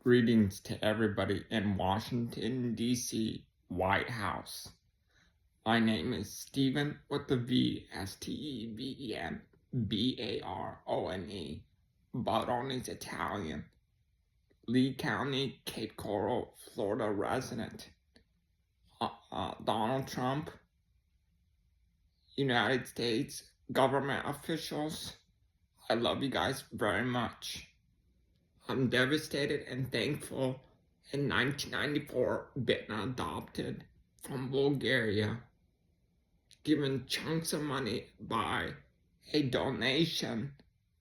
Greetings to everybody in Washington, D.C., White House. My name is Stephen with the V, S-T-E-V-E-N, B-A-R-O-N-E, Barone's Italian, Lee County, Cape Coral, Florida resident. Donald Trump, United States government officials, I love you guys very much. I'm devastated and thankful in 1994 being adopted from Bulgaria, given chunks of money by a donation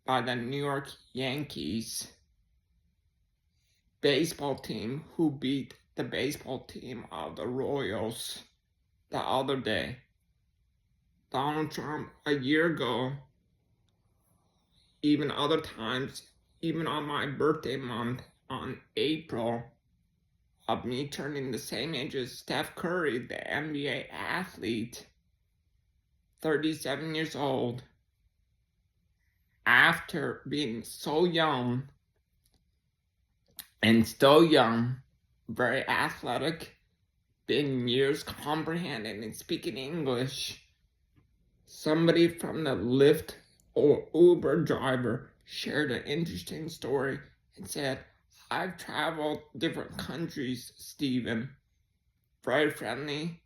by the New York Yankees baseball team, who beat the baseball team of the Royals the other day. Donald Trump, a year ago, even other times, even on my birthday month, on April, of me turning the same age as Steph Curry, the NBA athlete, 37 years old, after being so young and still young, very athletic, being years comprehending and speaking English, somebody from the Lyft or Uber driver shared an interesting story and said, I've traveled different countries, Stephen, very friendly,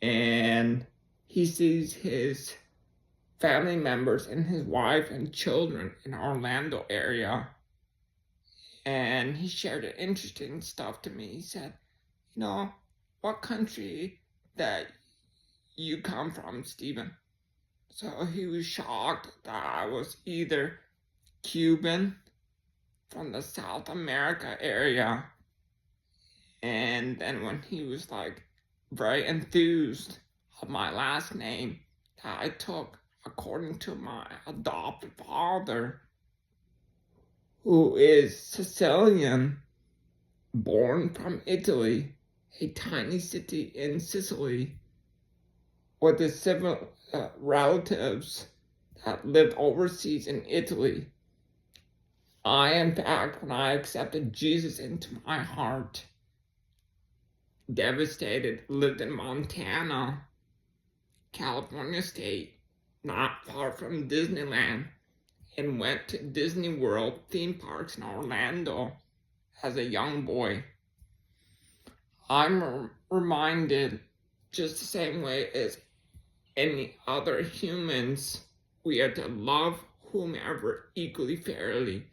and he sees his family members and his wife and children in Orlando area, and he shared an interesting stuff to me. He said, what country that you come from, Stephen? So he was shocked that I was either Cuban from the South America area, and then when he was like very enthused of my last name that I took according to my adopted father, who is Sicilian, born from Italy, a tiny city in Sicily, with his civil relatives that lived overseas in Italy. In fact, when I accepted Jesus into my heart, devastated, lived in Montana, California state, not far from Disneyland, and went to Disney World theme parks in Orlando as a young boy. I'm reminded, just the same way as any other humans, we are to love whomever equally fairly,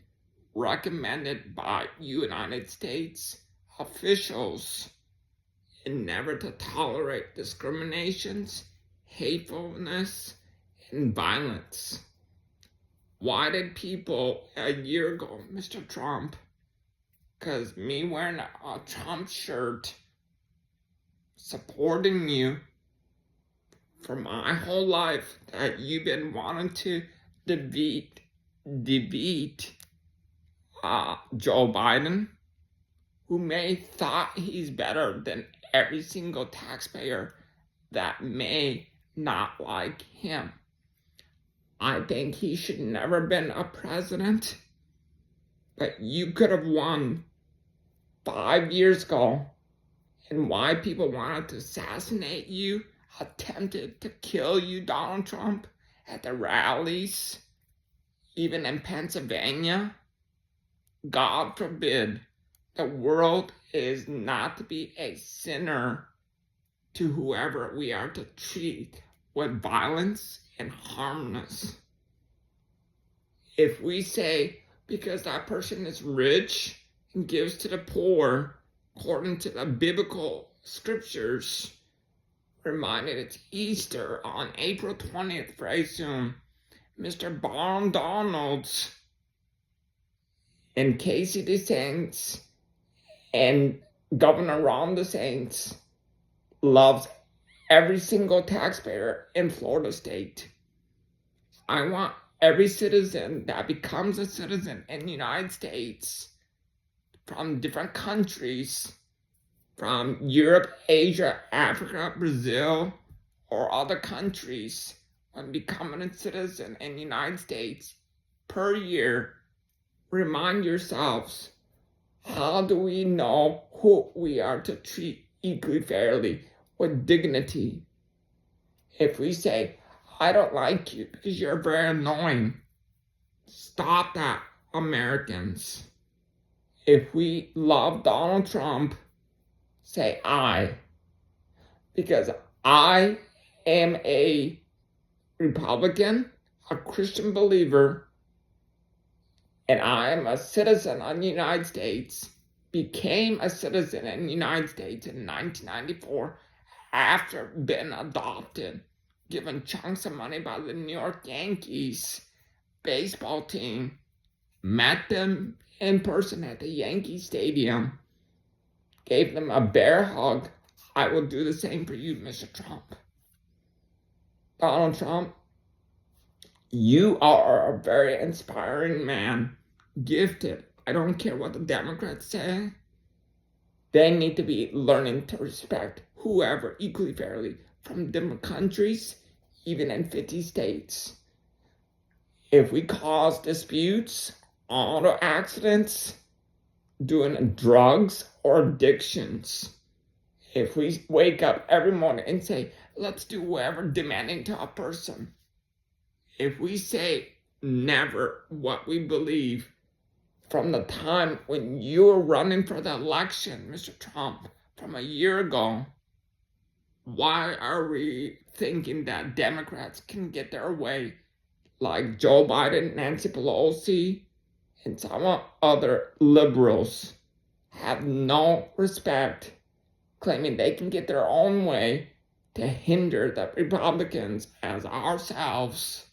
recommended by United States officials, and never to tolerate discriminations, hatefulness, and violence. Why did people a year ago, Mr. Trump, because me wearing a Trump shirt, supporting you for my whole life, that you've been wanting to defeat Joe Biden, who may thought he's better than every single taxpayer that may not like him. I think he should never been a president, but you could have won 5 years ago, and why people wanted to assassinate you, attempted to kill you, Donald Trump, at the rallies, even in Pennsylvania. God forbid, the world is not to be a sinner to whoever we are to treat with violence and harmless. If we say because that person is rich and gives to the poor, according to the biblical scriptures, reminded it's Easter on April 20th, very soon, Mr. Barn Donalds and Casey DeSantis and Governor Ron DeSantis loves every single taxpayer in Florida state. I want every citizen that becomes a citizen in the United States from different countries, from Europe, Asia, Africa, Brazil, or other countries, when becoming a citizen in the United States per year, remind yourselves How do we know who we are to treat equally fairly with dignity? If we say, I don't like you because you're very annoying, stop that, Americans. If we love Donald Trump, say I, because I am a Republican, a Christian believer, and I am a citizen of the United States, became a citizen in the United States in 1994 after being adopted, given chunks of money by the New York Yankees baseball team, met them in person at the Yankee Stadium, gave them a bear hug. I will do the same for you, Mr. Trump. Donald Trump, you are a very inspiring man, gifted. I don't care what the Democrats say. They need to be learning to respect whoever equally fairly from different countries, even in 50 states. If we cause disputes, auto accidents, doing drugs or addictions, if we wake up every morning and say, let's do whatever demanding to a person, if we say never what we believe from the time when you were running for the election, Mr. Trump, from a year ago, why are we thinking that Democrats can get their way like Joe Biden, Nancy Pelosi, and some other liberals have no respect, claiming they can get their own way to hinder the Republicans as ourselves?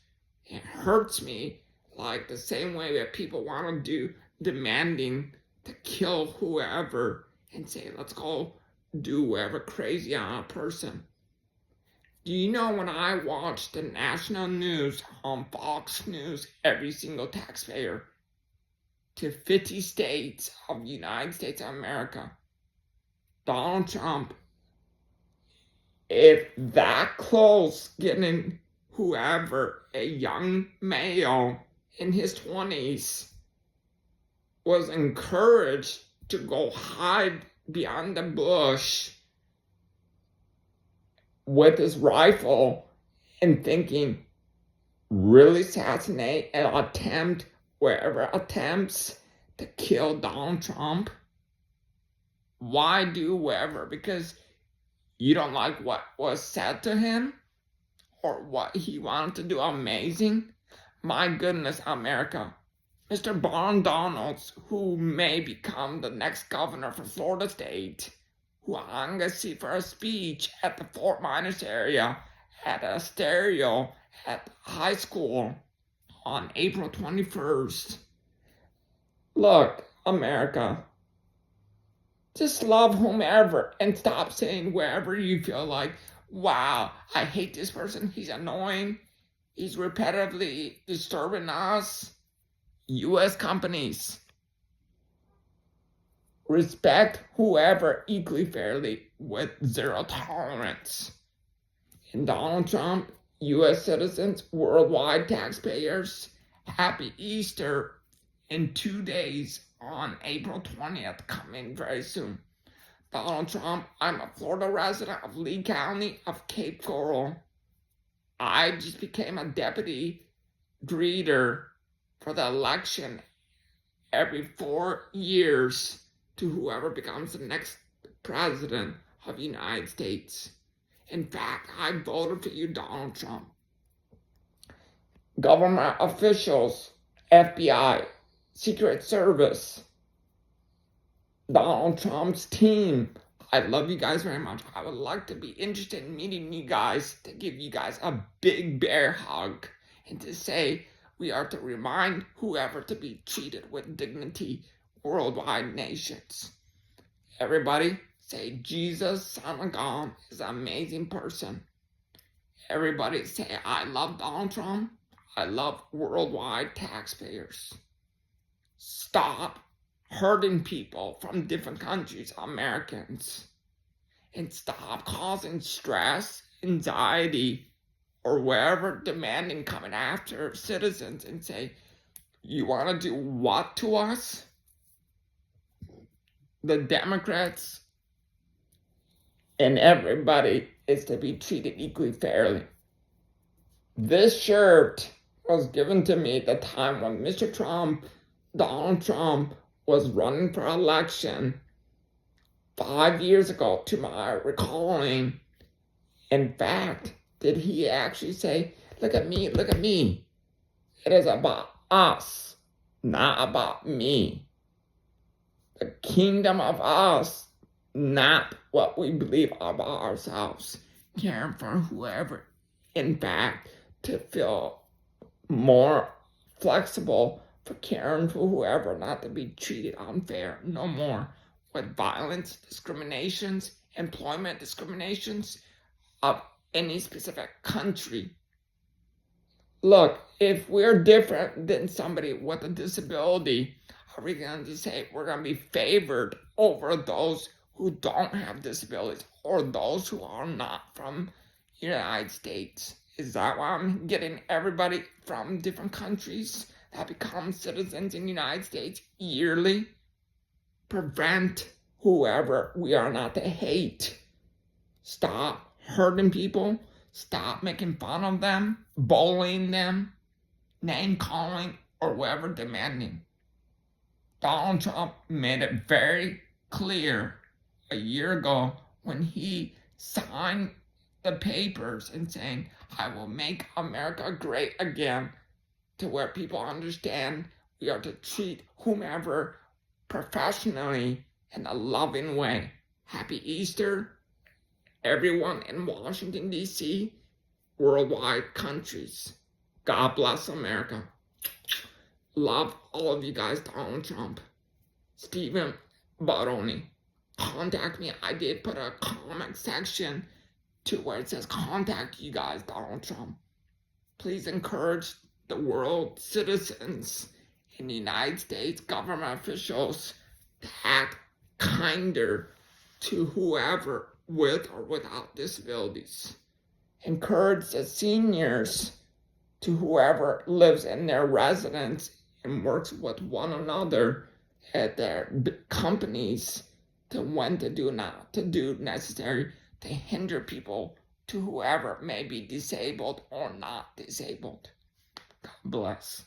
It hurts me like the same way that people want to do demanding to kill whoever and say, let's go do whatever crazy on a person. Do you know when I watch the national news on Fox News, every single taxpayer to 50 states of the United States of America, Donald Trump, if that close getting whoever, a young male in his 20s, was encouraged to go hide behind the bush with his rifle and thinking, really assassinate and attempt wherever attempts to kill Donald Trump? Why do whatever? Because you don't like what was said to him or what he wanted to do amazing? My goodness, America. Mr. Barn Donalds, who may become the next governor for Florida State, who I'm going to see for a speech at the Fort Myers area at a stereo at high school on April 21st. Look, America, just love whomever and stop saying wherever you feel like, wow, I hate this person, he's annoying, he's repetitively disturbing us. U.S. companies, respect whoever equally fairly with zero tolerance. And Donald Trump, U.S. citizens, worldwide taxpayers, happy Easter in 2 days on April 20th, coming very soon. Donald Trump, I'm a Florida resident of Lee County of Cape Coral. I just became a deputy greeter for the election every 4 years to whoever becomes the next president of the United States. In fact, I voted for you, Donald Trump. Government officials, FBI, Secret Service, Donald Trump's team, I love you guys very much. I would like to be interested in meeting you guys, to give you guys a big bear hug and to say we are to remind whoever to be treated with dignity, worldwide nations. Everybody say Jesus, Son of God, is an amazing person. Everybody say, I love Donald Trump. I love worldwide taxpayers. Stop hurting people from different countries, Americans. And stop causing stress, anxiety, or wherever demanding coming after citizens and say, you want to do what to us? the Democrats and everybody is to be treated equally fairly. This shirt was given to me at the time when Mr. Trump, Donald Trump, was running for election 5 years ago, to my recalling. In fact, did he actually say, look at me, look at me. It is about us, not about me. The kingdom of us, not what we believe about ourselves. Caring for whoever. In fact, to feel more flexible for caring for whoever, not to be treated unfair no more with violence, discriminations, employment discriminations of any specific country. Look, if we're different than somebody with a disability, are we going to say we're going to be favored over those who don't have disabilities or those who are not from the United States? Is that why I'm getting everybody from different countries that become citizens in the United States yearly? Prevent whoever we are not to hate. Stop hurting people. Stop making fun of them, bullying them, name calling, or whatever demanding. Donald Trump made it very clear a year ago when he signed the papers and saying, I will make America great again, to where people understand we are to treat whomever professionally in a loving way. Happy Easter, everyone in Washington, D.C., worldwide countries. God bless America. Love all of you guys, Donald Trump. Stephen Baroni. Contact me. I did put a comment section to where it says contact you guys, Donald Trump. Please encourage the world citizens in the United States, government officials, to act kinder to whoever with or without disabilities. Encourage the seniors to whoever lives in their residence and works with one another at their companies to when to do not to do necessary to hinder people to whoever may be disabled or not disabled. God bless.